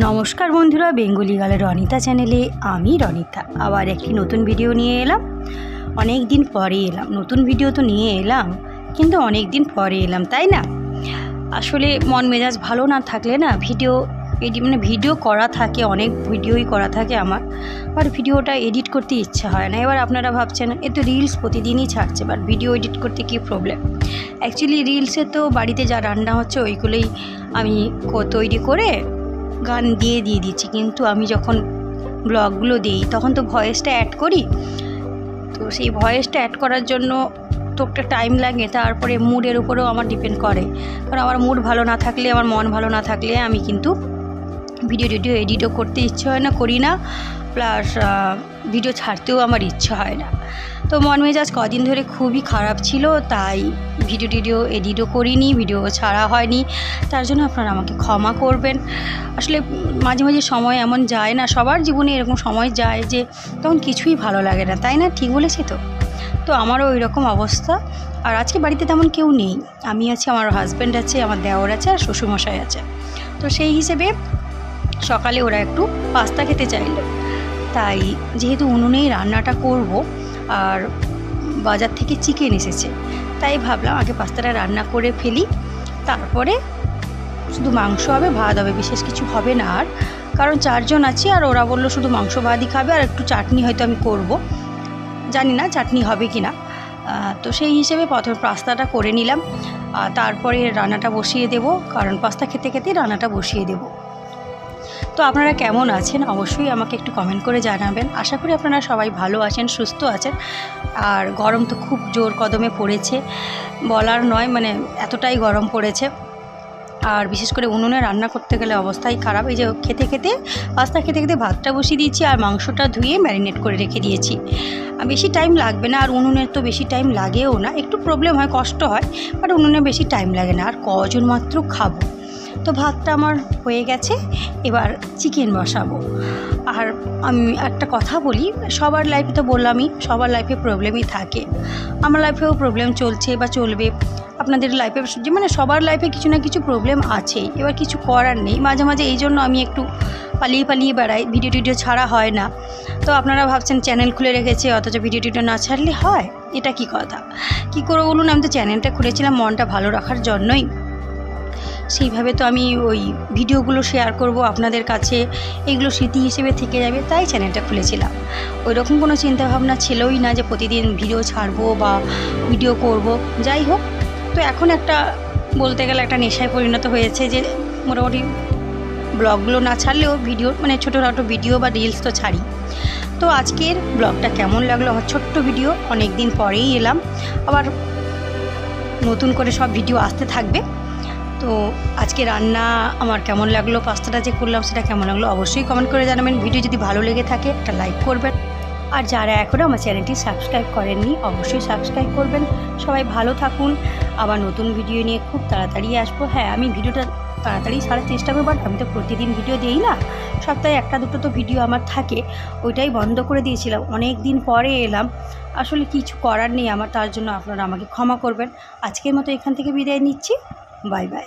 নমস্কার বন্ধুরা, Bengali girl Ronita চ্যানেলে আমি রনিতা আবার একটি নতুন ভিডিও নিয়ে এলাম। অনেক দিন পরে এলাম, নতুন ভিডিও তো নিয়ে এলাম কিন্তু অনেক দিন পরে এলাম, তাই না? আসলে মন মেজাজ ভালো না থাকলে না ভিডিও করা থাকে, অনেক ভিডিওই করা থাকে আমার, বাট ভিডিওটা এডিট করতে ইচ্ছা হয় না। এবার আপনারা ভাবছেন এ তো রিলস প্রতিদিনই ছাড়ছে, বাট ভিডিও এডিট করতে কী প্রবলেম? অ্যাকচুয়ালি রিলসে তো বাড়িতে যা রান্না হচ্ছে ওইগুলোই আমি তৈরি করে গান দিয়ে দিচ্ছি, কিন্তু আমি যখন ব্লগগুলো দিই তখন তো ভয়েসটা অ্যাড করি। তো সেই ভয়েসটা অ্যাড করার জন্য তো একটা টাইম লাগে, তারপরে মুডের উপরেও আমার ডিপেন্ড করে। কারণ আমার মুড ভালো না থাকলে, আমার মন ভালো না থাকলে আমি কিন্তু ভিডিও এডিটও করতে ইচ্ছে হয় না, করি না, প্লাস ভিডিও ছাড়তেও আমার ইচ্ছে হয় না। তো মন মেজাজ কদিন ধরে খুবই খারাপ ছিল, তাই ভিডিও এডিটও করিনি, ভিডিও ছাড়া হয়নি। তার জন্য আপনারা আমাকে ক্ষমা করবেন। আসলে মাঝে মাঝে সময় এমন যায় না, সবার জীবনে এরকম সময় যায় যে তখন কিছুই ভালো লাগে না, তাই না? ঠিক বলেছি তো? তো আমারও ওই রকম অবস্থা। আর আজকে বাড়িতে তেমন কেউ নেই, আমি আছি, আমার হাজব্যান্ড আছে, আমার দেওর আছে, আর শ্বশুরমশাই আছে। তো সেই হিসেবে সকালে ওরা একটু পাস্তা খেতে চাইল, তাই যেহেতু উনুনেই রান্নাটা করব আর বাজার থেকে চিকেন এসেছে, তাই ভাবলাম আগে পাস্তাটা রান্না করে ফেলি, তারপরে শুধু মাংস হবে, ভাত হবে, বিশেষ কিছু হবে না। আর কারণ 4 জন আছি, আর ওরা বললো শুধু মাংস ভাতই খাবে, আর একটু চাটনি হয়তো আমি করব, জানি না চাটনি হবে কি না। তো সেই হিসেবে প্রথমে পাস্তাটা করে নিলাম, তারপরে রান্নাটা বসিয়ে দেব, কারণ পাস্তা খেতে খেতেই রান্নাটা বসিয়ে দেব। তো আপনারা কেমন আছেন অবশ্যই আমাকে একটু কমেন্ট করে জানাবেন। আশা করি আপনারা সবাই ভালো আছেন, সুস্থ আছেন। আর গরম তো খুব জোর কদমে পড়েছে, বলার নয়, মানে এতটাই গরম পড়েছে। আর বিশেষ করে উনুনে রান্না করতে গেলে অবস্থাই খারাপ। এই যে পাস্তা খেতে খেতে ভাতটা বসিয়ে দিয়েছি, আর মাংসটা ধুয়ে ম্যারিনেট করে রেখে দিয়েছি। বেশি টাইম লাগবে না, আর উনুনের তো বেশি টাইম লাগেও না, একটু প্রবলেম হয়, কষ্ট হয়, বাট উনুনে বেশি টাইম লাগে না। আর কজন মাত্র খাবো। তো ভাতটা আমার হয়ে গেছে, এবার চিকেন বসাবো। আর আমি একটা কথা বলি, সবার লাইফে তো বললামই, সবার লাইফে প্রবলেমই থাকে, আমার লাইফেও প্রবলেম চলছে বা চলবে, আপনাদের লাইফে মানে সবার লাইফে কিছু না কিছু প্রবলেম আছেই। এবার কিছু করার নেই, মাঝে মাঝে এই জন্য আমি একটু পালিয়ে বেড়াই, ভিডিও ছাড়া হয় না। তো আপনারা ভাবছেন চ্যানেল খুলে রেখেছে অথচ ভিডিও না ছাড়লে হয়? এটা কি কথা, কি করে বলুন? আমি তো চ্যানেলটা খুলেছিলাম মনটা ভালো রাখার জন্যই, সেইভাবে তো আমি ওই ভিডিওগুলো শেয়ার করব আপনাদের কাছে, এগুলো স্মৃতি হিসেবে থেকে যাবে, তাই চ্যানেলটা খুলেছিলাম। ওই রকম কোনো চিন্তাভাবনা ছিলই না যে প্রতিদিন ভিডিও ছাড়বো বা ভিডিও করব। যাই হোক, তো এখন একটা বলতে গেলে একটা নেশায় পরিণত হয়েছে যে মোটামুটি ব্লগগুলো না ছাড়লেও ভিডিও, মানে ছোটোখাটো ভিডিও বা রিলস তো ছাড়ি। তো আজকের ব্লগটা কেমন লাগলো, আমার ছোট্ট ভিডিও, অনেক দিন পরেই এলাম, আবার নতুন করে সব ভিডিও আসতে থাকবে। তো আজকে রান্না আমার কেমন লাগলো, পাস্তাটা যে করলাম সেটা কেমন লাগলো অবশ্যই কমেন্ট করে জানাবেন। ভিডিও যদি ভালো লেগে থাকে একটা লাইক করবেন, আর যারা এখনও আমার চ্যানেলটি সাবস্ক্রাইব করেননি অবশ্যই সাবস্ক্রাইব করবেন। সবাই ভালো থাকুন, আবার নতুন ভিডিও নিয়ে খুব তাড়াতাড়ি আসবো। হ্যাঁ, আমি ভিডিওটা তাড়াতাড়ি ছাড়ার চেষ্টা করবো, বাট আমি তো প্রতিদিন ভিডিও দিই না, সপ্তাহে 1-2 তো ভিডিও আমার থাকে, ওইটাই বন্ধ করে দিয়েছিলাম, অনেক দিন পরে এলাম। আসলে কিছু করার নেই আমার, তার জন্য আপনারা আমাকে ক্ষমা করবেন। আজকের মতো এখান থেকে বিদায় নিচ্ছি, বাই বাই।